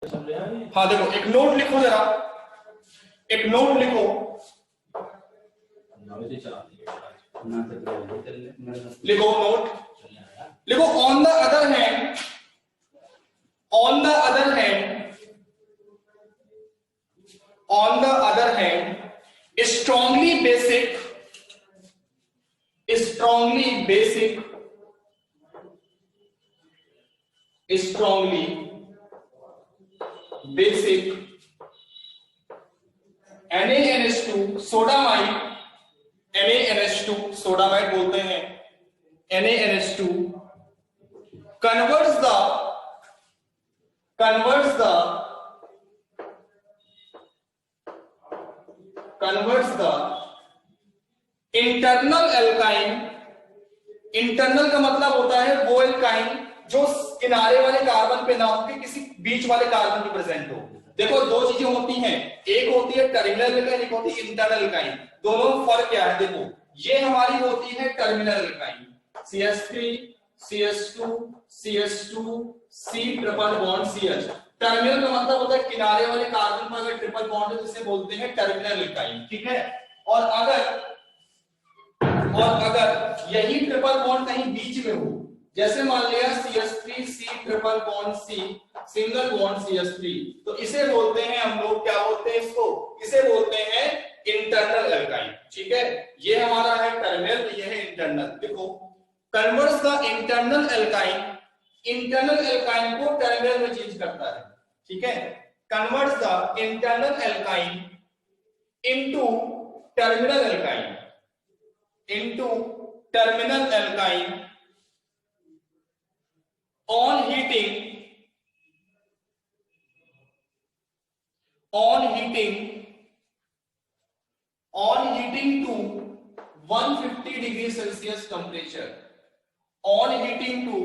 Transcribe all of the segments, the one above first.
हाँ देखो, एक नोट लिखो जरा, एक नोट लिखो, लिखो नोट, लिखो on the other hand, on the other hand, on the other hand strongly basic, strongly basic, strongly basic NaNH2 sodamide, NaNH2 sodamide बोलते हैं, NaNH2 converts the internal alkyne, internal का मतलब होता है वो एल्काइन जो किनारे वाले कार्बन पे ना होकर किसी बीच वाले कार्बन पे प्रेजेंट हो। देखो दो चीजें होती हैं, एक होती है टर्मिनल एल्काइन, एक होती है इंटरनल एल्काइन। दोनों में फर्क क्या है? देखो ये हमारी होती है terminal alkyne, CH3 CH2 CH2 C triple bond CH। Terminal का मतलब होता है किनारे वाले कार्बन पर अगर ट्रिपल बॉन्ड है तो इसे बोलते हैं टर्मिनल एल्काइन, ठीक है। और अगर यही ट्रिपल बॉन्ड कहीं बीच में हो, जैसे मान लिया CH3 C triple bond C single bond CH3, तो इसे बोलते हैं हम लोग, क्या बोलते हैं इसको? इसे बोलते हैं इंटरनल एल्काइन, ठीक है। ये हमारा है टर्मिनल, ये है इंटरनल। देखो converts the internal alkyne, internal alkyne को टर्मिनल में चेंज करता है, ठीक है। Converts the internal alkyne into terminal alkyne, into terminal alkyne on heating to 150 degree Celsius temperature, on heating to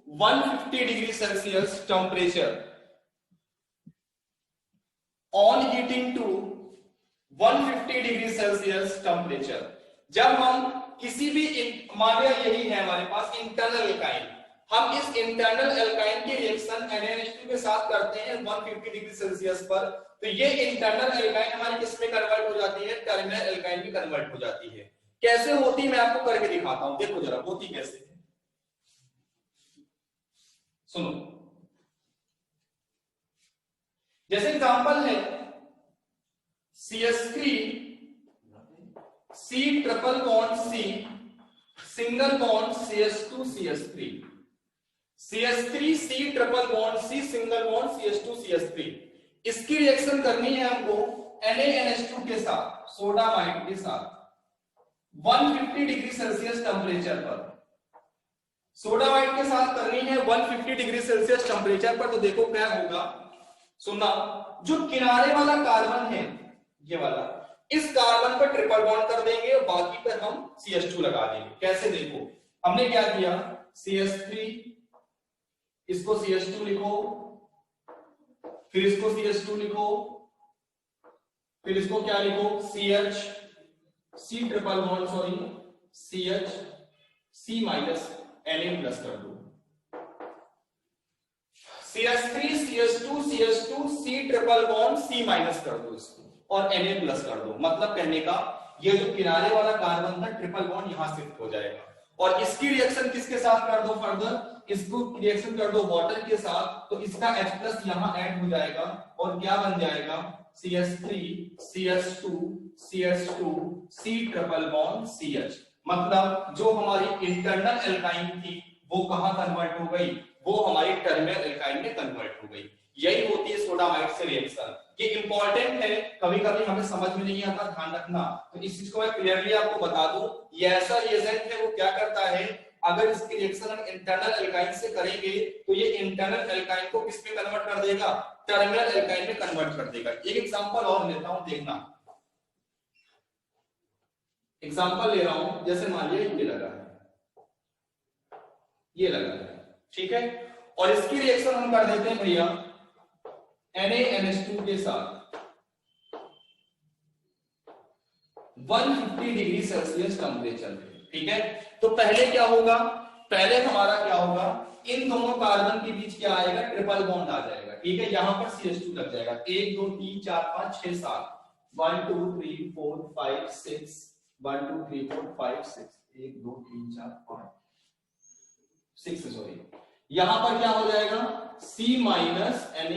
150 degree Celsius temperature, on heating to 150 degree Celsius temperature। जब हम किसी भी, मान लिया यही है हमारे पास इंटरनल एल्काइन, हम इस इंटरनल एल्काइन की रिएक्शन NaNH2 के साथ करते हैं 150 डिग्री सेल्सियस पर, तो ये इंटरनल एल्काइन हमारी किस में कन्वर्ट हो जाती है? टर्मिनल एल्काइन में कन्वर्ट हो जाती है। कैसे होती है मैं आपको करके दिखाता हूं, देखो जरा होती कैसे है, सुनो। जैसे एग्जांपल है CH3 C triple bond C single bond CH2 CH3, CH3 C triple bond C single bond CH2 CH3। इसकी रिएक्शन करनी है हमको NaNH2 के साथ, सोडामाइड के साथ 150 डिग्री सेल्सियस टेम्परेचर पर, सोडामाइड के साथ करनी है 150 डिग्री सेल्सियस टेम्परेचर पर। तो देखो क्या होगा, सुनना, जो किनारे वाला कार्बन है ये वाला, इस कार्बन पर ट्रिपल बॉन्ड कर देंगे और बाकी पर हम CH2 लगा देंगे। कैसे? देखो हमने क्या किया, CH3 इसको CH2 लिखो, फिर इसको CH2 लिखो, फिर इसको क्या लिखो CH C triple bond sorry CH C minus Na plus कर दो, CH3 CH2 CH2 C triple bond C minus कर दो इसको और Na प्लस कर दो। मतलब कहने का ये जो किनारे वाला कार्बन था ट्रिपल बॉन्ड यहां शिफ्ट हो जाएगा। और इसकी रिएक्शन किसके साथ कर दो? फर्दर इसको रिएक्शन कर दो वाटर के साथ, तो इसका H+ यहां ऐड हो जाएगा और क्या बन जाएगा? CH3 CH2 CH2 C triple bond CH। मतलब जो हमारी इंटरनल एल्काइन थी वो कहां कन्वर्ट हो गई? वो हमारी टर्मिनल एल्काइन में कन्वर्ट हो गई। यही होती है सोडामाइड से रिएक्शन। ये इंपॉर्टेंट है, कभी कभी हमें समझ में नहीं आता, ध्यान रखना। तो इस चीज को मैं क्लियरली आपको बता दूं, ये ऐसा रिएजेंट है वो क्या करता है, अगर इसकी रिएक्शन हम इंटरनल एल्काइन से करेंगे तो ये इंटरनल एल्काइन को किस में कन्वर्ट कर देगा? टर्मिनल एल्काइन में कन्वर्ट कर देगा। एक एग्जांपल और लेता हूं, देखना। एग्जांपल ले रहा हूं, जैसे मान लिया ये लगा है, ये लगा है, ठीक है। और इसकी रिएक्शन हम कर देते हैं भैया NaNH2 के साथ 150 डिग्री सेल्सियस टेम्परेचर पे, ठीक है। तो पहले क्या होगा? पहले हमारा क्या होगा, इन दोनों कार्बन के बीच क्या आएगा? ट्रिपल बॉन्ड आ जाएगा, ठीक है, यहां पर CH2 लग जाएगा। 1 2 3 4 5 6 7 1 2 3 4 5 6 1 2 3 4 5 6 1 2 3 4 5 6 सॉरी, यहां पर क्या हो जाएगा C माइनस Na+,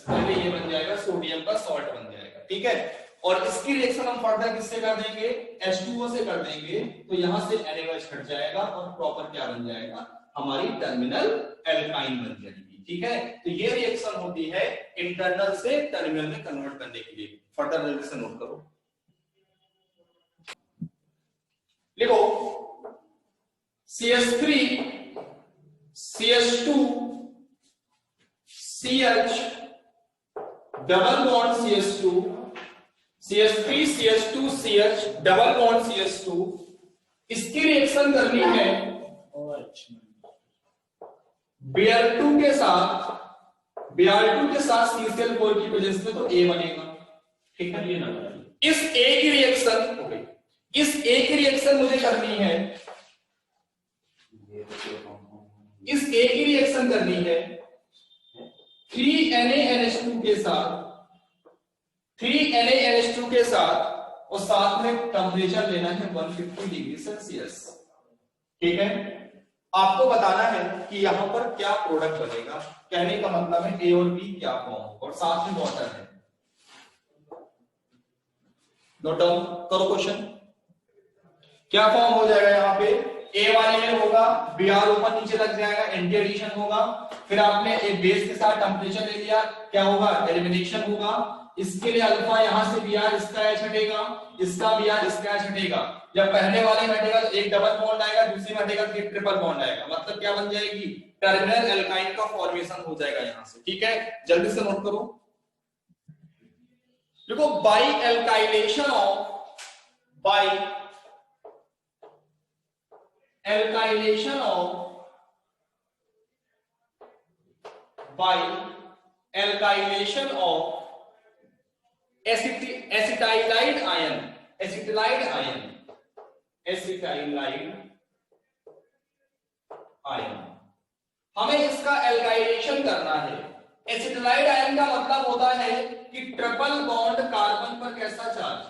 पहले ये बन जाएगा सोडियम का सॉल्ट बन जाएगा, ठीक है। और इसकी रिएक्शन हम फर्दर किससे कर देंगे, H2O से कर देंगे, तो यहां से NaOH हट जाएगा और प्रॉपर क्या बन जाएगा, हमारी टर्मिनल एल्काइन बन जाएगी, ठीक है। तो ये रिएक्शन होती है इंटरनल से टर्मिनल में कन्वर्ट करने के लिए। फर्दर जल्दी से नोट करो, लिखो CH3 CH2 CH double bond CH2 CH3 CH2 CH double bond CH2, इसकी रिएक्शन करनी है Br2 के साथ, Br2 के साथ CCl4 की प्रेजेंस में, तो A बनेगा, ठीक है। इस A की रिएक्शन हो गई, इस A की रिएक्शन मुझे करनी है, इस A की रिएक्शन करनी है 3NaNH2 के साथ, 3NaNH2 के साथ, और साथ में टेम्परेचर लेना है 150 डिग्री सेल्सियस, ठीक है। आपको बताना है कि यहां पर क्या प्रोडक्ट बनेगा, कहने का मतलब है A और B क्या फॉर्म होगा, और साथ में वाटर है। नोट डाउन करो क्वेश्चन, क्या फॉर्म हो जाएगा यहाँ पे, A वाले में होगा Br ऊपर नीचे लग जाएगा, एंटी एडिशन होगा, फिर आपने एक बेस के साथ टेम्परेचर ले लिया, क्या होगा, एलिमिनेशन होगा। इसके लिए अल्फा यहां से Br, इसका H हटेगा, इसका Br, इसका H हटेगा। जब पहले वाले में हटेगा तो एक डबल बॉन्ड आएगा, दूसरे में हटेगा तो ट्रिपल बॉन्ड आएगा, मतलब क्या बन जाएगी, टर्मिनल एल्काइन का फॉर्मेशन हो जाएगा यहां से, ठीक है। जल्दी से नोट करो, देखो by alkylation of, by alkylation of, by alkylation of acetylide ion, acetylide ion, acetylide ion, हमें इसका एल्काइलेशन करना है। एसिटाइलाइड आयन का मतलब होता है कि ट्रिपल बॉन्ड कार्बन पर कैसा चार्ज,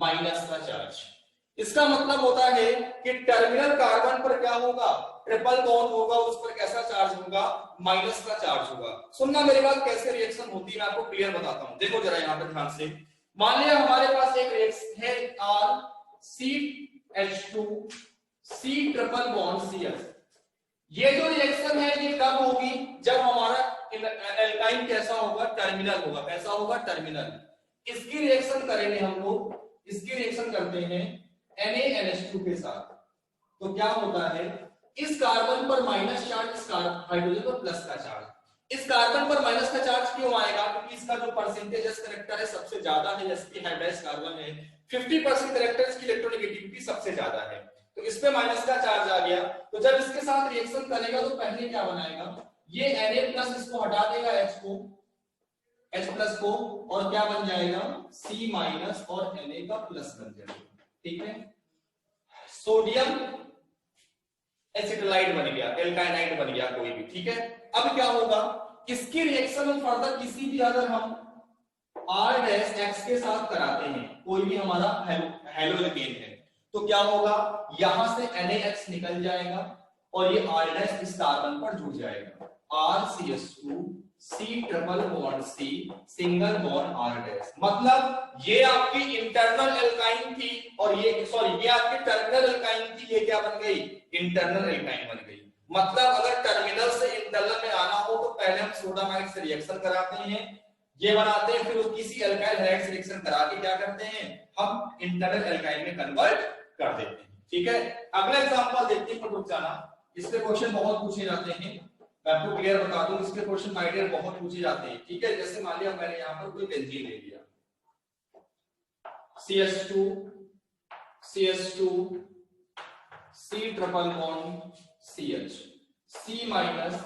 माइनस का चार्ज। इसका मतलब होता है कि टर्मिनल कार्बन पर क्या होगा, ट्रिपल बॉन्ड होगा, उस पर कैसा चार्ज होगा, माइनस का चार्ज होगा। सुनना मेरी बात, कैसे रिएक्शन होती है मैं आपको क्लियर बताता हूं, देखो जरा यहां पर ध्यान से। मान लिया हमारे पास एक रिएक्शन है RCH2 C triple bond CH, ये जो रिएक्शन है ये कब होगी, जब हमारा एल्काइन कैसा होगा, टर्मिनल होगा, कैसा होगा, टर्मिनल। इसकी रिएक्शन करेंगे हम लोग, इसकी रिएक्शन करते हैं NaNH2 के साथ, तो क्या होता है, इस कार्बन पर माइनस चार्ज, इस हाइड्रोजन पर प्लस का चार्ज। इस कार्बन पर माइनस का चार्ज क्यों आएगा, क्योंकि इसका जो परसेंटेज करेक्टर है सबसे ज्यादा है, जैसे कि हाइब्रिडाइज्ड कार्बन है 50% करेक्टर्स की इलेक्ट्रोनेगेटिविटी सबसे ज्यादा है, तो इस पे माइनस का चार्ज आ गया। तो जब इसके साथ रिएक्शन करेगा तो पहले क्या बनाएगा, ये Na+ इसको हटा देगा, H+ को, और क्या बन जाएगा, C- और Na का प्लस बन जाएगा, ठीक है। सोडियम एसिटाइलाइड बन गया, एल्काइनाइड बन गया कोई भी, ठीक है। अब क्या होगा, इसकी रिएक्शन में फर्दर किसी भी अगर हम R' के साथ कराते हैं, कोई भी हमारा हेलोजन है, तो क्या होगा, यहां से NaX निकल जाएगा और ये R' इस कार्बन पर जुड़ जाएगा, RCH2 C triple bond C single bond R', मतलब ये आपकी इंटरनल एल्काइन थी, और ये ये आपकी टर्मिनल एल्काइन थी, ये क्या बन गई, इंटरनल एल्काइन बन गई। मतलब अगर टर्मिनल से इंटरनल में आना हो तो पहले हम सोडामाइड से रिएक्शन कराते हैं, ये बनाते हैं, फिर किसी एल्काइल हैलाइड से रिएक्शन करा के क्या करते हैं, हम इंटरनल एल्काइन में कन्वर्ट कर देते हैं, ठीक है। अगला एग्जांपल देखते हैं, रुक जाना, इसके क्वेश्चन बहुत पूछे जाते हैं, मैं आपको क्लियर बता दूं, इसके क्वेश्चन माय डियर बहुत पूछे जाते हैं, ठीक है। जैसे मान लिया मैंने यहां पर कोई बेंजीन ले लिया, CH2 C triple bond CH, C-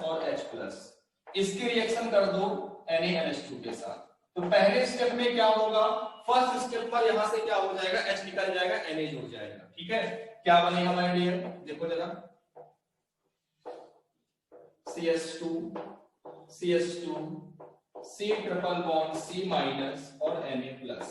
और H+, इसकी रिएक्शन कर दो NaNH2 के साथ। तो पहले स्टेप में क्या होगा, फर्स्ट स्टेप पर यहां से क्या हो जाएगा, H निकल जाएगा, Na जुड़ जाएगा, ठीक है। क्या बनेगा माय डियर, देखो जरा, CH2 C triple bond C minus और Na+।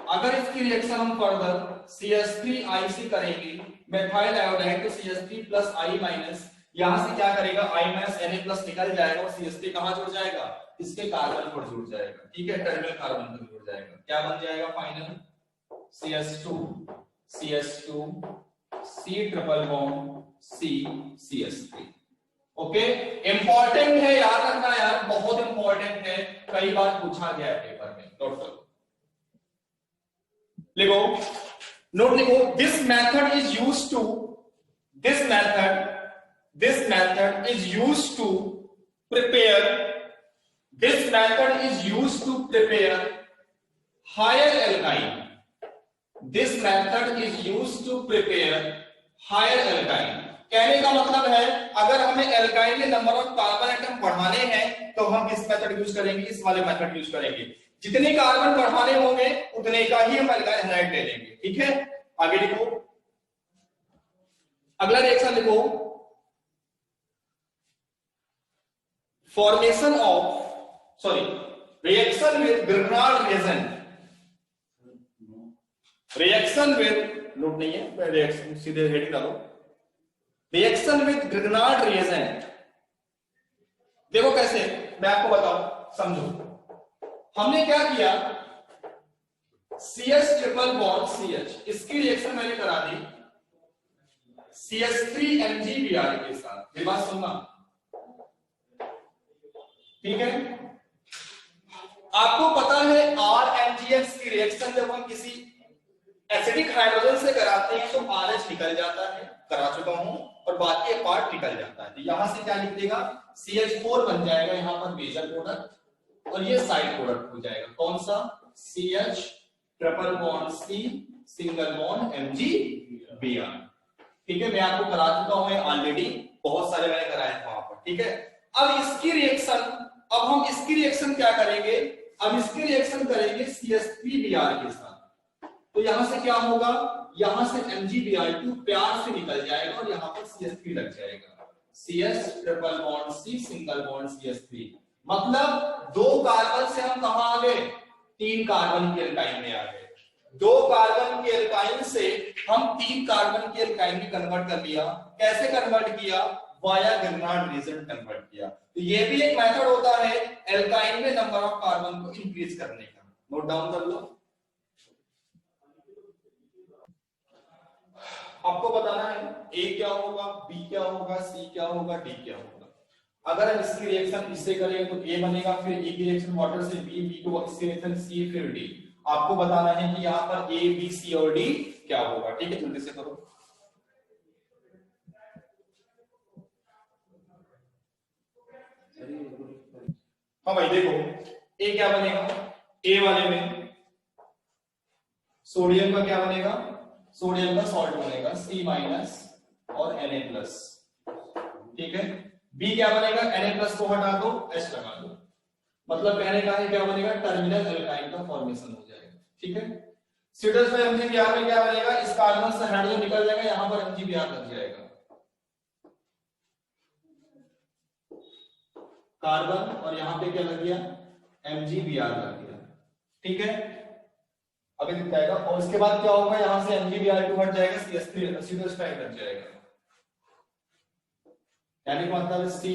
अगर इसकी रिएक्शन हम फर्दर CH3IC करेंगे मेथाइल आयोडाइड, तो CH3 प्लस I माइनस, यहां से क्या करेगा I माइनस Na+ निकल जाएगा और CH3 कहां जुड़ जाएगा, इसके कार्बन पर जुड़ जाएगा। ठीक है, टर्मिनल कार्बन पर जुड़ जाएगा। क्या बन जाएगा final, CH2 C triple bond C CH3। Okay, important है, याद रखना यार, बहुत इंपॉर्टेंट है, कई बार पूछा गया है पेपर में। नोट करो, लिखो, नोट लिखो, this method is used to, this method is used to prepare, this method is used to prepare higher alkyne, this method is used to prepare higher alkyne. कहने का मतलब है अगर हमें एल्काइन के नंबर ऑफ कार्बन एटम बढ़ाने हैं तो हम किस मेथड यूज करेंगे, इस वाले मेथड यूज करेंगे। जितने कार्बन बढ़ाने होंगे उतने का ही हम एल्काइन हैलाइड ले लेंगे। ठीक है, आगे लिखो, अगला रिएक्शन लिखो, formation of reaction with Grignard reagent, reaction with, note नहीं है, रिएक्शन सीधे हेडिंग डालो, रिएक्शन विद ग्रिग्नार्ड रिएजेंट। देखो कैसे, मैं आपको बताऊं, समझो। हमने क्या किया, CH ट्रिपल बॉन्ड CH, इसकी रिएक्शन मैंने करा दी CH3MgBr के साथ। मेरी बात सुनना, ठीक है। आपको पता है RMgX की रिएक्शन जब हम किसी एसिडिक हाइड्रोजन से कराते हैं तो RH निकल जाता है, करा चुका हूं, और बाकी एक पार्ट निकल जाता है। तो यहां से क्या लिख देगा, CH4 बन जाएगा यहां पर मेजर प्रोडक्ट, और ये साइड प्रोडक्ट हो जाएगा। कौन सा, CH triple bond C single bond MgBr। ठीक है, मैं आपको करा चुका हूं ऑलरेडी, बहुत सारे मैंने कराए हैं वहां पर। ठीक है, अब इसकी रिएक्शन, अब हम इसकी रिएक्शन क्या करेंगे, अब इसकी रिएक्शन करेंगे CH3Br के साथ। तो यहां से क्या होगा, यहां से MgBr2 प्यार से निकल जाएगा और यहां पर CH3 लग जाएगा, CH triple bond C single bond CH3। मतलब 2 कार्बन से हम कहां आ गए, 3 कार्बन के एल्काइन में आ गए। 2 कार्बन के एल्काइन से हम 3 कार्बन के एल्काइन में कन्वर्ट कर लिया। कैसे कन्वर्ट किया, वाया ग्रिग्नार्ड रिएजेंट कन्वर्ट किया। तो ये भी एक मेथड होता है एल्काइन में नंबर ऑफ कार्बन को इंक्रीज करने का। नोट डाउन कर लो, आपको बताना है A क्या होगा, B क्या होगा, C क्या होगा, D क्या होगा। अगर हम इसकी रिएक्शन इससे करेंगे तो A बनेगा, फिर A की रिएक्शन वाटर से B को इसकी रिएक्शन C, फिर D। आपको बताना है कि यहाँ पर A, B, C और D क्या होगा। ठीक है, जल्दी से करो। हाँ भाई देखो, A क्या बनेगा, A वाले में सोडियम का क्या बनेगा, सोडियम का सॉल्ट बनेगा C माइनस और Na+। ठीक है, B क्या बनेगा, Na+ को हटा दो, H लगा दो। मतलब कहने का है क्या बनेगा, टर्मिनल एल्काइन का फॉर्मेशन हो जाएगा। ठीक है, C2H5 MgBr में क्या बनेगा, इस कार्बन से हाइड्रोजन निकल जाएगा, यहां पर MgBr लग जाएगा, कार्बन, और यहां पे क्या लग गया, MgBr लग गया। ठीक है, अभी दिख जाएगा, और इसके बाद क्या होगा, यहां से MgBr2 हट जाएगा, C2H5 लग जाएगा। यानी का मतलब C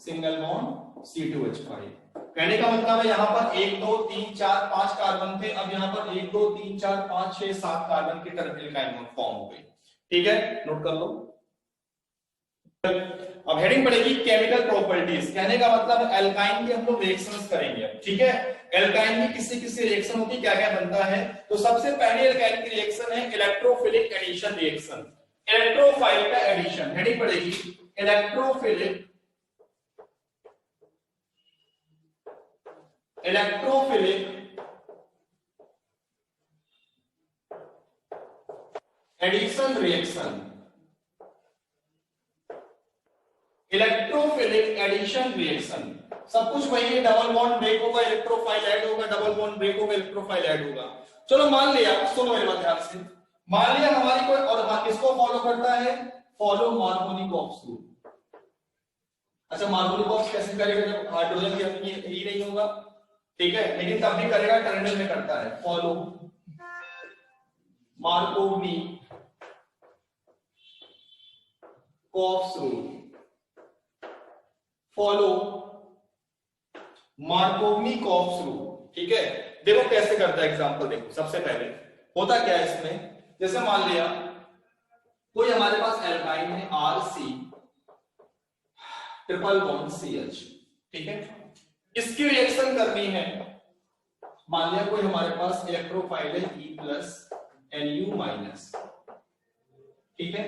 सिंगल बॉन्ड C2H5। कहने का मतलब है यहां पर 1 2 3 4 5 कार्बन थे, अब यहां पर 1 2 3 4 5 6 7 कार्बन के टर्मिनल एल्काइन फॉर्म हो गई। ठीक है, नोट कर लो। अब हेडिंग पड़ेगी केमिकल प्रॉपर्टीज। कहने का मतलब एल्काइन की हम लोग रिएक्शंस करेंगे। ठीक है, एल्काइन में किसी किसी रिएक्शन होती है, क्या क्या बनता है। तो सबसे पहले एल्काइन की रिएक्शन है इलेक्ट्रोफिलिक एडिशन रिएक्शन, इलेक्ट्रोफाइल का एडिशन। हेडिंग पड़ेगी electrophilic addition reaction, electrophilic addition reaction. सब कुछ वही है, डबल बॉन्ड ब्रेक होगा, इलेक्ट्रोफाइल ऐड होगा, डबल बॉन्ड ब्रेक होगा, इलेक्ट्रोफाइल ऐड होगा। चलो मान लिया, सुनो मेरे बात ध्यान से, मान लिया हमारी कोई, और किसको फॉलो करता है, फॉलो मार्कोनिकॉफ रूल। अच्छा मार्कोनिकॉफ कैसे करेगा जब हाइड्रोजन के अंदर ही नहीं होगा, ठीक है, लेकिन तब भी करेगा, टर्मिनल में करता है। Follow Markovnikov coughs rule, follow Markovnikov coughs rule, ठीक है। देखो कैसे करता है एग्जांपल, देखो सबसे पहले होता क्या है इसमें, जैसे मान लिया कोई हमारे पास एल्काइन है RC ट्रिपल बॉन्ड CH, ठीक है, इसकी रिएक्शन करनी है। मान लिया कोई हमारे पास इलेक्ट्रोफाइल है E+NU-, ठीक है।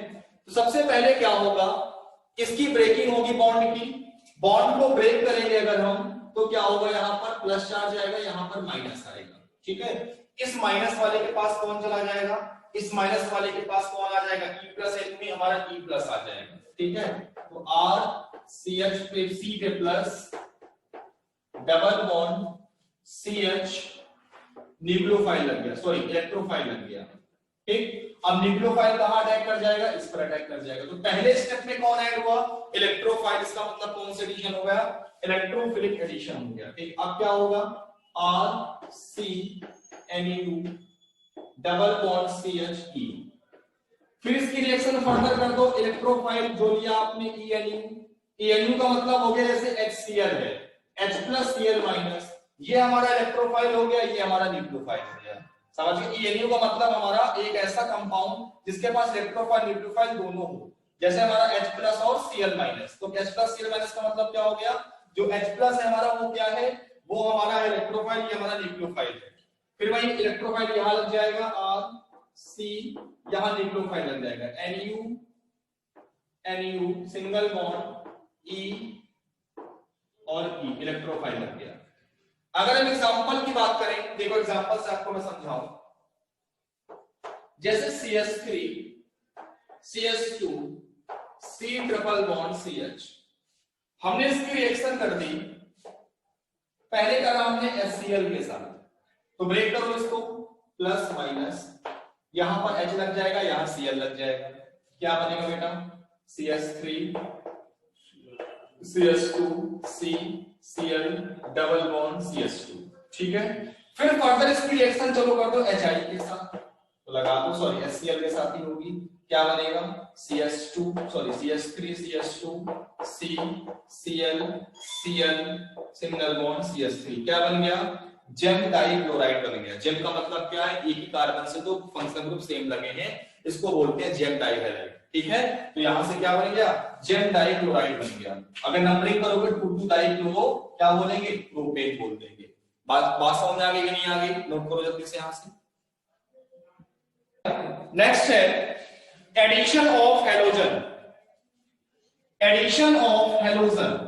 तो सबसे पहले क्या होगा, इसकी ब्रेकिंग होगी बॉन्ड की, बॉन्ड को ब्रेक करेंगे अगर हम, तो क्या होगा, यहां पर प्लस चार्ज आएगा, यहां पर माइनस आएगा, ठीक है। इस माइनस वाले के पास कौन चला जाएगा, इस माइनस वाले के पास कौन आ जाएगा, E+N में हमारा E+ आ जाएगा, ठीक है। तो RCH पे C पे plus, double bond CH, nucleophile लग गया, सॉरी इलेक्ट्रोफाइल लग गया, ठीक। अब न्यूक्लियोफाइल कहां अटैक कर जाएगा, इस पर अटैक कर जाएगा। तो पहले स्टेप में कौन ऐड हुआ, इलेक्ट्रोफाइल, इसका मतलब कौन सा एडिशन हो गया, इलेक्ट्रोफिलिक एडिशन हो गया, ठीक। अब क्या होगा, RCNU डबल बॉन्ड CHE, फिर इसकी रिएक्शन फर्दर कर दो, इलेक्ट्रोफाइल जो लिया आपने ENU का मतलब हो गया जैसे HCl है, H+Cl-, ये हमारा इलेक्ट्रोफाइल हो गया, ये हमारा न्यूक्लियोफाइल हो गया, समझ गए। ENU का मतलब हमारा एक ऐसा कंपाउंड जिसके पास इलेक्ट्रोफाइल न्यूक्लियोफाइल दोनों हो, जैसे हमारा H+ और Cl-, तो H+Cl- का मतलब क्या हो गया, जो H+ है हमारा वो क्या है, वो हमारा इलेक्ट्रोफाइल, ये हमारा न्यूक्लियोफाइल है। फिर वही इलेक्ट्रोफाइल यहां लग जाएगा RC, यहां न्यूक्लियोफाइल लग जाएगा NU सिंगल बॉन्ड E और E, इलेक्ट्रोफाइल लग गया। अगर हम एग्जांपल की बात करें, देखो एग्जांपल से आपको मैं समझाऊं, जैसे CH3 CH2 C triple bond CH, हमने इसकी रिएक्शन कर दी, पहले करा हमने HCl के साथ, तो ब्रेक करो इसको, प्लस माइनस, यहां पर H लग जाएगा, यहां Cl लग जाएगा, क्या बनेगा बेटा, CH3 CH2 C Cl double bond CH2, ठीक है। फिर फर्दर इसकी रिएक्शन चलो कर दो HI के साथ, तो लगा दो, सॉरी HCl के साथ ही होगी, क्या बनेगा, CH3 CH2 C Cl Cl single bond CH3, क्या बन गया, जेम डाइक्लोराइड बन गया। जेम का मतलब क्या है, एक ही कार्बन से दो फंक्शनल ग्रुप सेम लगे हैं, इसको बोलते हैं जेम डाइहैलाइड, ठीक है। तो यहां से क्या बन गया, जेम डाइक्लोराइड बन गया। अगर नंबरिंग करोगे 2 डाइक्लोरो क्या बोलेंगे, प्रोपेन बोल देंगे। बात समझ आ गई कि नहीं आ गई, नोट करो जल्दी से यहां से। नेक्स्ट है addition of halogen, addition of halogen,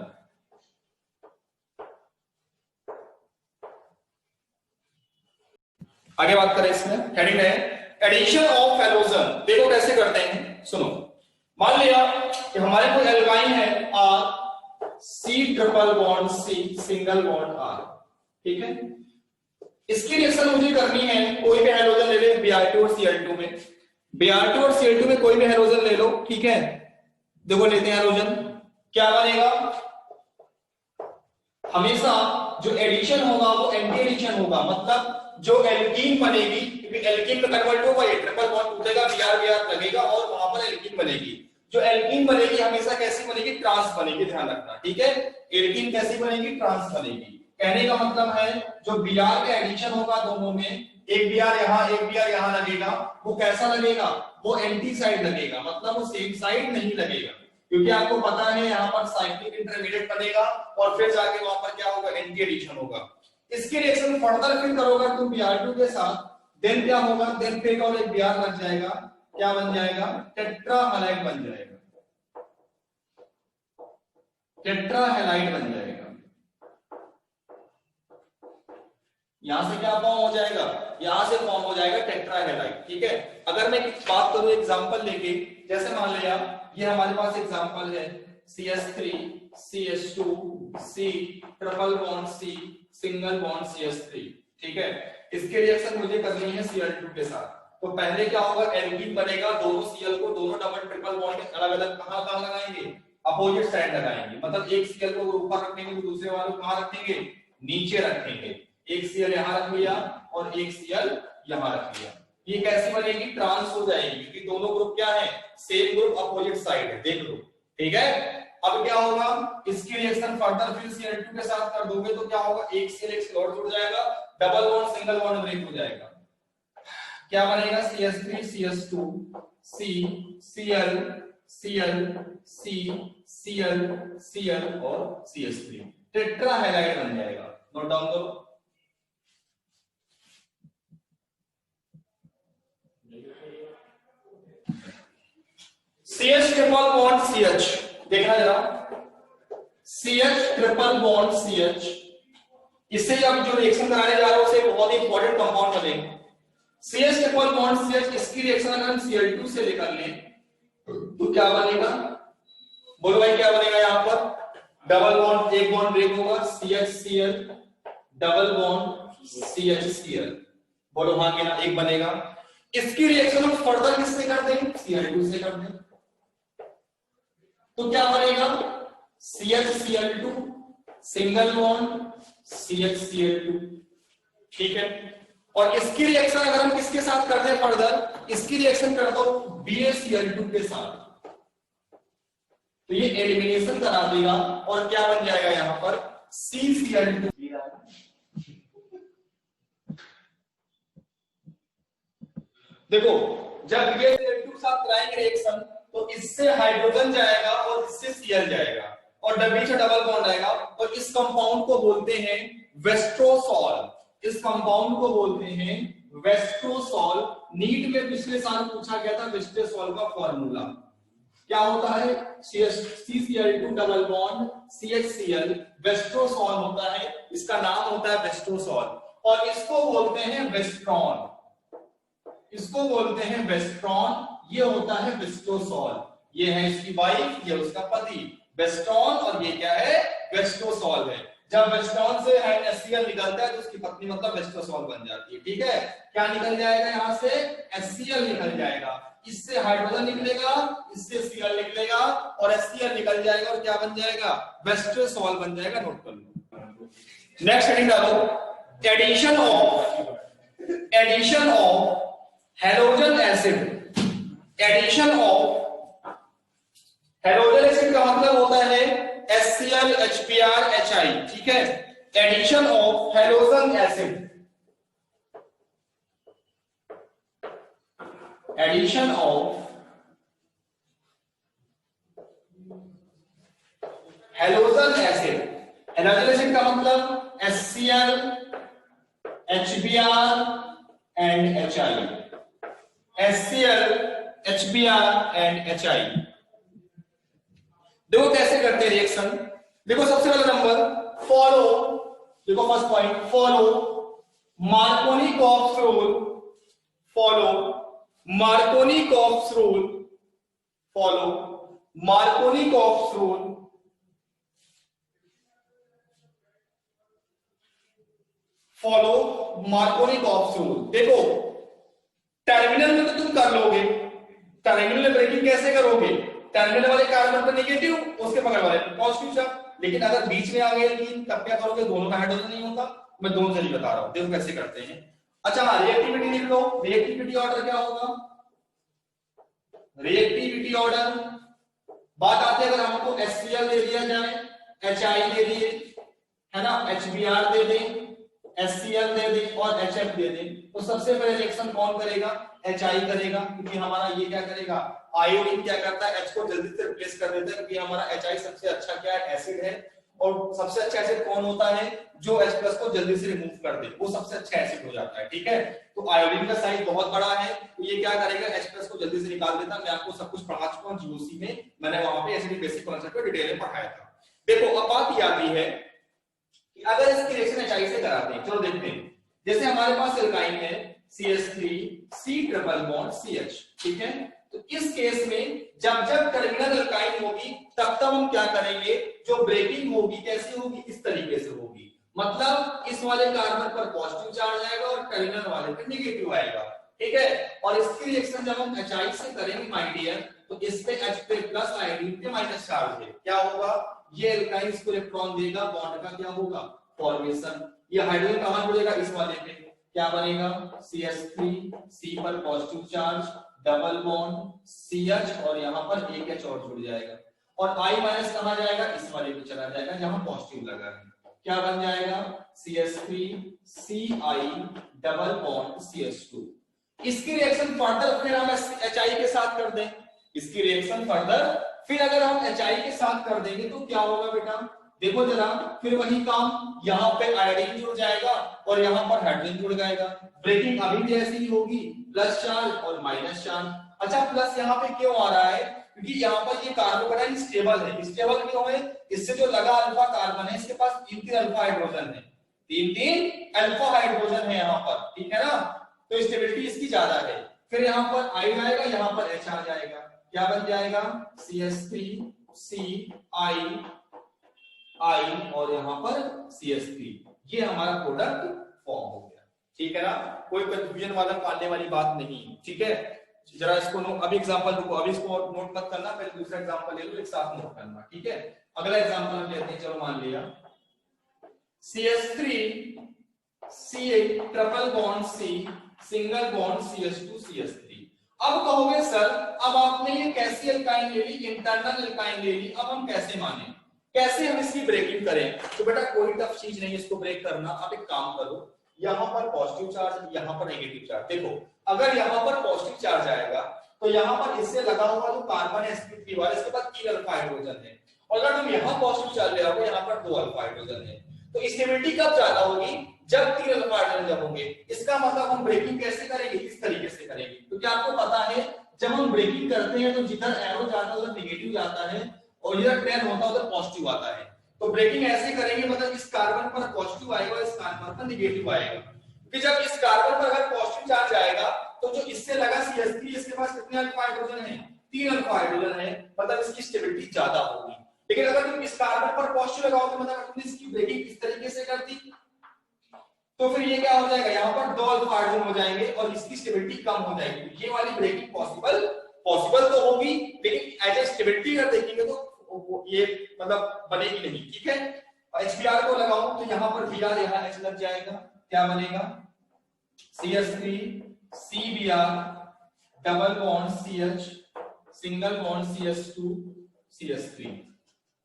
आगे बात करें, इसमें हेडिंग है एडिशन ऑफ हैलोजन। देखो कैसे करते हैं, सुनो, मान लिया कि हमारे कोई एल्काइन है RC triple bond C single bond R, ठीक है। इसकी रिएक्शन मुझे करनी है, कोई भी हैलोजन ले ले, Br2 और Cl2 में, Br2 और Cl2 में कोई भी हैलोजन ले लो, ठीक है। देखो लेते हैं हैलोजन, क्या बनेगा, हमेशा जो एडिशन होगा वो एंटी एडिशन होगा, मतलब जो एल्कीन बनेगी, क्योंकि एल्कीन में कन्वर्ट होगा, ये ट्रिपल बॉन्ड टूटेगा, Br लगेगा और वहां पर एल्कीन बनेगी। जो एल्कीन बनेगी हमेशा कैसी बनेगी, ट्रांस बनेगी, ध्यान रखना, ठीक है। एल्कीन कैसी बनेगी, ट्रांस बनेगी। कहने का मतलब है जो Br का एडिशन होगा दोनों में, एक Br यहां एक Br यहां लगेगा, वो कैसा लगेगा, वो एंटी साइड लगेगा, मतलब वो सेम साइड नहीं लगेगा, क्योंकि आपको पता है यहां पर साइक्लिक इंटरमीडिएट बनेगा और फिर जाके वहां पर क्या होगा, एंटी एडिशन होगा। इसके रिएक्शन फर्दर फिर करोगे तुम Br2 के साथ, देन क्या होगा, देन फिर और एक Br लग जाएगा, क्या बन जाएगा, टेट्राहैलाइड बन जाएगा, टेट्राहैलाइड बन जाएगा। यहां से क्या फॉर्म हो जाएगा, यहां से फॉर्म हो जाएगा टेट्राहैलाइड, ठीक है। अगर मैं बात करूं एग्जांपल लेके, जैसे मान लिया ये हमारे पास एग्जांपल है CH3 CH2 C triple bond C single bond CH3, ठीक है। इसके रिएक्शन मुझे करनी है Cl2 के साथ, तो पहले क्या होगा, एल्कीन बनेगा, दोनों Cl को दोनों डबल ट्रिपल बॉन्ड अलग अलग कहां लगाएंगे, अपोजिट साइड लगाएंगे, मतलब एक सीएल को ऊपर रखेंगे तो दूसरे वाले को कहां रखेंगे, नीचे रखेंगे। एक सीएल यहां रख लिया और एक सीएल यहां रख लिया। ये कैसे बनेगी, ट्रांस हो जाएगी, क्योंकि दोनों ग्रुप क्या है, सेम ग्रुप अपोजिट साइड है, देख लो। ठीक है, अब क्या होगा, इसकी रिएक्शन फर्दर फिर Cl2 के साथ कर दोगे तो क्या होगा, एक Cl एक और जुड़ जाएगा, double bond single bond break हो जाएगा। क्या बनेगा, CH3 CH2 C Cl Cl C Cl Cl और CH3 टेट्रा हैलाइड बन जाएगा। नोट डाउन करो। CH ट्रिपल बॉन्ड CH, देखना जरा, CH ट्रिपल बॉन्ड CH, इससे अब जो रिएक्शन कराने जा रहा हूं उसे बहुत ही इंपॉर्टेंट कंपाउंड बनेगा। CH ट्रिपल बॉन्ड CH, इसकी रिएक्शन अगर हम Cl2 से लेकर लें तो क्या बनेगा, बोलो भाई क्या बनेगा, यहां पर डबल बॉन्ड, एक बॉन्ड ब्रेक होगा, CHCl डबल बॉन्ड CHCl, बोलो हां कि ना, एक बनेगा। इसकी रिएक्शन हम फर्दर किससे कर देंगे, Cl2 से कर देंगे, तो क्या बनेगा, CHCl2 सिंगल बॉन्ड CHCl2। ठीक है, और इसकी रिएक्शन अगर हम किसके साथ कर दें फर्दर, इसकी रिएक्शन कर दो BaCl2 के साथ, तो ये एलिमिनेशन करा देगा और क्या बन जाएगा यहां पर CCl2। देखो जब BaCl2 के साथ कराएंगे रिएक्शन तो इससे हाइड्रोजन जाएगा और इससे Cl जाएगा और बीच में डबल बॉन्ड आएगा, और इस कंपाउंड को बोलते हैं वेस्ट्रोसॉल। इस कंपाउंड को बोलते हैं वेस्ट्रोसॉल। नीट में पिछले साल पूछा गया था वेस्ट्रोसॉल का फॉर्मूला क्या होता है, CCl2 डबल बॉन्ड CHCl, वेस्ट्रोसॉल होता है, इसका नाम होता है वेस्ट्रोसॉल, और इसको बोलते हैं वेस्ट्रॉन, इसको बोलते हैं वेस्ट्रॉन, ये होता है वेस्ट्रोसॉल। ये है इसकी वाइफ, ये उसका पति वेस्ट्रॉन, और ये क्या है, वेस्ट्रोसॉल है। जब वेस्ट्रॉन से HCl निकलता है तो उसकी पत्नी मतलब वेस्ट्रोसॉल बन जाती है। ठीक है, क्या निकल जाएगा यहां से, HCl निकल जाएगा, इससे हाइड्रोजन निकलेगा, इससे Cl निकलेगा और HCl निकल जाएगा और क्या बन जाएगा, वेस्ट्रोसॉल बन जाएगा। नोट कर लो। नेक्स्ट हेडिंग डालो, addition of halogen acid. Addition of halogen acid का मतलब होता है HCl HBr HI। ठीक है, addition of halogen acid, addition of halogen acid. Halogen acid का मतलब HCl HBr and HI, HCl HBr and HI। देखो कैसे करते हैं रिएक्शन, देखो सबसे पहला नंबर फॉलो, देखो first point follow Markovnikov rule, follow Markovnikov rule, follow Markovnikov rule, follow Markovnikov rule. देखो टर्मिनल में तो तुम कर लोगे, टर्मिनल में ब्रेकिंग कैसे करोगे, टर्मिनल वाले कार्बन पर नेगेटिव, उसके बगल वाले पॉजिटिव चार्ज, लेकिन अगर बीच में आ गए तीन तब क्या करोगे, दोनों का हाइड्रोजन नहीं होता। मैं दोनों से बता रहा हूं, देखो कैसे करते हैं। अच्छा रिएक्टिविटी लिख लो, रिएक्टिविटी ऑर्डर क्या होगा, रिएक्टिविटी ऑर्डर बात आती है अगर हमको HCl दे दिया जाए, HI दे दिए है ना, HBr दे दें, HCl दे दें और HF दे दें, तो सबसे पहले रिएक्शन कौन करेगा, HI करेगा, क्योंकि हमारा ये क्या करेगा, आयोडीन क्या करता है, H को जल्दी से रिप्लेस कर देता है, क्योंकि हमारा HI सबसे अच्छा क्या है, एसिड है, और सबसे अच्छा एसिड कौन होता है, जो H+ को जल्दी से रिमूव कर दे, वो सबसे अच्छा एसिड हो जाता है। ठीक है, तो आयोडीन का साइज बहुत बड़ा है, तो ये क्या करेगा, H+ को जल्दी से निकाल देता। मैं आपको सब कुछ पढ़ा चुका हूं जीओसी में, मैंने वहां पे एसिडिक बेसिक कॉन्सेप्ट को डिटेल में पढ़ाया था। देखो अब बात ये आती है कि अगर इसकी रिएक्शन HI से कराते हैं, चलो देखते हैं। जैसे हमारे पास एल्काइन है CH3C ट्रिपल बॉन्ड CH, ठीक है, तो इस केस में जब जब टर्मिनल एल्काइन होगी तब तब हम क्या करेंगे, जो ब्रेकिंग होगी कैसे होगी, इस तरीके से होगी, मतलब इस वाले कार्बन पर पॉजिटिव चार्ज आएगा और टर्मिनल वाले पर नेगेटिव आएगा। ठीक है, और इसकी रिएक्शन जब हम HI से करेंगे माय डियर, तो इस पे H पे प्लस आयोडीन पे माइनस चार्ज है, क्या होगा, ये एल्काइन इसको इलेक्ट्रॉन देगा, बॉन्ड का क्या होगा, फॉर्मेशन। ये हाइड्रोजन कहां जुड़ेगा, इस वाले पे, क्या बनेगा, CH3, C पर positive charge, double bond CH और यहाँ पर एक H और जुड़ जाएगा, और I माइनस कहां जाएगा, इस वाले पे चला जाएगा जहां पॉजिटिव लगा है, क्या बन जाएगा, CH3 Ci double bond CH2। इसकी रिएक्शन फर्दर फिर हम HI के साथ कर दें, इसकी रिएक्शन फर्दर फिर अगर हम HI के साथ कर देंगे तो क्या होगा बेटा, देखो जरा, फिर वही काम, यहाँ पे आयोडीन जुड़ जाएगा और यहाँ पर हाइड्रोजन जुड़ जाएगा, ब्रेकिंग अभी भी ऐसी ही होगी, प्लस चार्ज और माइनस चार्ज। अच्छा प्लस यहाँ पे क्यों आ रहा है, क्योंकि यहाँ पर ये कार्बोकेटाइन स्टेबल है, स्टेबल क्यों है, इससे जो लगा अल्फा कार्बन है इसके पास 3 अल्फा हाइड्रोजन है, 3 अल्फा हाइड्रोजन है यहाँ पर, ठीक है ना, तो स्टेबिलिटी इसकी ज्यादा है। फिर यहाँ पर I आएगा, यहाँ पर H आ जाएगा, क्या बन जाएगा, CH3 Ci I और यहाँ पर CH3, ये हमारा प्रोडक्ट फॉर्म हो गया, ठीक है ना, कोई कंफ्यूजन वाला पालने वाली बात नहीं, ठीक है। जरा इसको अभी एग्जांपल देखो, अभी इसको नोट मत करना, पहले दूसरा एग्जांपल ले लो, एक साथ नोट करना, ठीक है। अगला एग्जांपल हम लेते हैं, चलो मान लिया CH3 C triple bond C single bond CH2 CH3। अब कहोगे सर अब आपने ये कैसी एल्काइन ले ली, इंटरनल एल्काइन ले ली, अब हम कैसे माने, कैसे हम इसकी ब्रेकिंग करें, तो बेटा कोई टफ चीज नहीं इसको ब्रेक करना। आप एक काम करो, यहाँ पर पॉजिटिव चार्ज, यहाँ पर नेगेटिव चार्ज, देखो अगर यहाँ पर पॉजिटिव चार्ज आएगा तो यहाँ पर इससे लगा हुआ जो कार्बन है sp3 वाला, इसके पास 3 अल्फा हाइड्रोजन है, और अगर तुम यहाँ पॉजिटिव चार्ज ले आओगे, यहाँ पर 2 अल्फा हाइड्रोजन है, तो स्टेबिलिटी कब ज्यादा होगी, जब 3 अल्फा हाइड्रोजन जब होंगे। इसका मतलब हम ब्रेकिंग कैसे करेंगे, इस तरीके से करेंगे, क्योंकि आपको पता है जब हम ब्रेकिंग करते हैं तो जिधर एरो जाता है उधर नेगेटिव जाता है और इधर 10 होता है उधर पॉजिटिव आता है, तो ब्रेकिंग ऐसे करेंगे, मतलब इस कार्बन पर पॉजिटिव आएगा, इस कार्बन पर नेगेटिव आएगा, क्योंकि जब इस कार्बन पर अगर पॉजिटिव चार्ज आएगा तो जो इससे लगा CH3 इसके पास कितने अल्फा हाइड्रोजन है, 3 अल्फा हाइड्रोजन है, मतलब इसकी स्टेबिलिटी ज्यादा होगी। लेकिन अगर तुम इस कार्बन पर पॉजिटिव लगाओगे, मतलब तुमने इसकी ब्रेकिंग इस तरीके से कर दी, तो फिर ये क्या हो जाएगा, यहाँ पर 2 अल्फा हाइड्रोजन हो जाएंगे और इसकी स्टेबिलिटी कम हो जाएगी। ये वाली ब्रेकिंग पॉसिबल तो होगी, लेकिन एज ए स्टेबिलिटी अगर देखेंगे तो ये मतलब बनेगी नहीं, ठीक है। HBr को लगाऊं तो यहाँ पर Br यहाँ H लग जाएगा, क्या बनेगा, CH3 CBr double bond CH single bond CH2 CH3,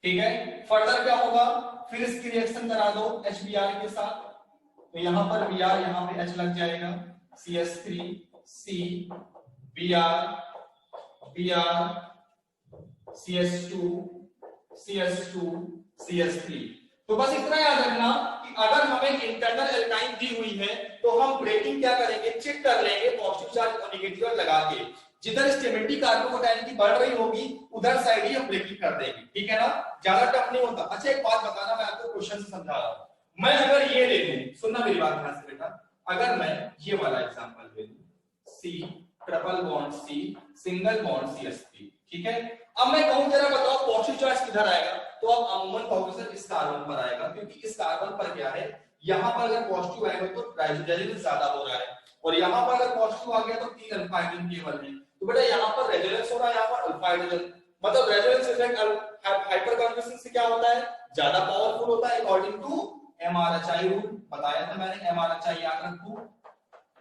ठीक है। फर्दर क्या होगा, फिर इसकी रिएक्शन करा दो HBr के साथ, तो यहाँ पर Br यहाँ पे H लग जाएगा, CH3 C Br CH2 CH3। तो बस इतना याद रखना कि अगर हमें इंटरनल एल्काइन दी हुई है तो हम ब्रेकिंग क्या करेंगे, चेक कर लेंगे पॉजिटिव चार्ज और नेगेटिव चार्ज लगा के, जिधर स्टेबिलिटी कार्बोकेटाइन की बढ़ रही होगी उधर साइड ही हम ब्रेकिंग कर देंगे, ठीक है ना, ज्यादा टफ नहीं होता। अच्छा एक बात बताना, मैं आपको क्वेश्चन से समझा रहा हूं, मैं अगर ये ले लूं, सुनना मेरी बात ध्यान से बेटा, अगर मैं ये वाला एग्जांपल ले लूं, C triple bond C single bond CH3, ठीक है। अब मैं कहूं जरा बताओ पॉजिटिव चार्ज किधर आएगा, तो आप अमूमन कहोगे सर इस कार्बन पर आएगा, क्योंकि इस कार्बन पर क्या है, यहाँ पर अगर पॉजिटिव आएगा तो रेजोनेंस ज्यादा हो रहा है, और यहाँ पर अगर पॉजिटिव आ गया तो 3 अल्फा हाइड्रोजन केवल है, तो बेटा यहाँ पर रेजोनेंस हो रहा है, यहाँ पर अल्फा हाइड्रोजन, मतलब रेजोनेंस इफेक्ट हाइपरकॉन्जुगेशन से क्या होता है, ज्यादा पावरफुल होता है, अकॉर्डिंग टू MRHI रूल बताया था मैंने, MRHI याद रखो,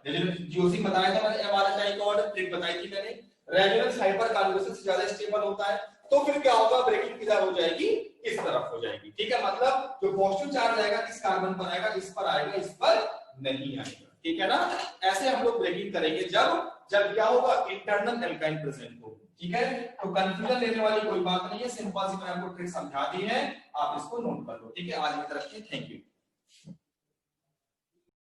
जीओसी बताया था मैंने, MRHI का ऑर्डर ट्रिक बताई थी मैंने, रेजोनेंस हाइपरकॉन्जुगेशन से ज्यादा स्टेबल होता है, तो फिर क्या होगा, ब्रेकिंग किधर हो जाएगी, इस तरफ हो जाएगी, ठीक है। मतलब जो पॉजिटिव चार्ज आएगा किस कार्बन पर आएगा, इस पर आएगा, इस पर नहीं आएगा, ठीक है ना। ऐसे हम लोग ब्रेकिंग करेंगे जब क्या होगा, इंटरनल एल्काइन प्रेजेंट हो, ठीक है। तो कंफ्यूजन लेने वाली कोई बात नहीं है, सिंपल सी मैंने आपको ट्रिक समझा दी है, आप इसको नोट कर लो, ठीक है। आज की तरफ थैंक यू।